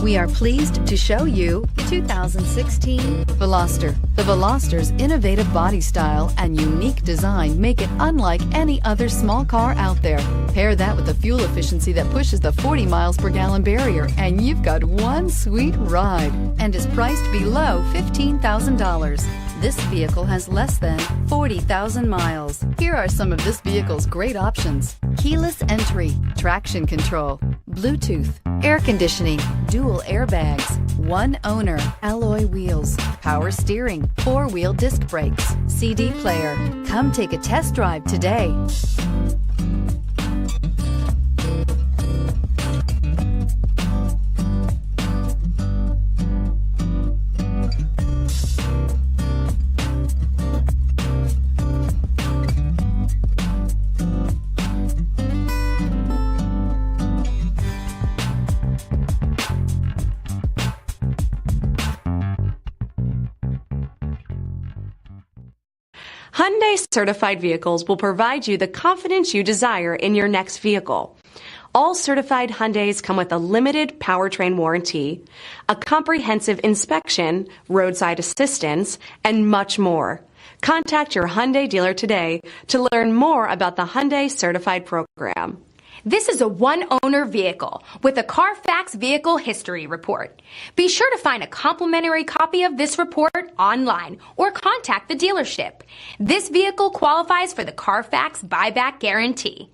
We are pleased to show you the 2016 Veloster. The Veloster's innovative body style and unique design make it unlike any other small car out there. Pair that with the fuel efficiency that pushes the 40 miles per gallon barrier, and you've got one sweet ride, and is priced below $15,000. This vehicle has less than 40,000 miles. Here are some of this vehicle's great options: keyless entry, traction control, Bluetooth, air conditioning, dual airbags, one owner, alloy wheels, power steering, four-wheel disc brakes, CD player. Come take a test drive today. Hyundai certified vehicles will provide you the confidence you desire in your next vehicle. All certified Hyundais come with a limited powertrain warranty, a comprehensive inspection, roadside assistance, and much more. Contact your Hyundai dealer today to learn more about the Hyundai Certified Program. This is a one-owner vehicle with a CARFAX Vehicle History Report. Be sure to find a complimentary copy of this report online or contact the dealership. This vehicle qualifies for the CARFAX Buyback Guarantee.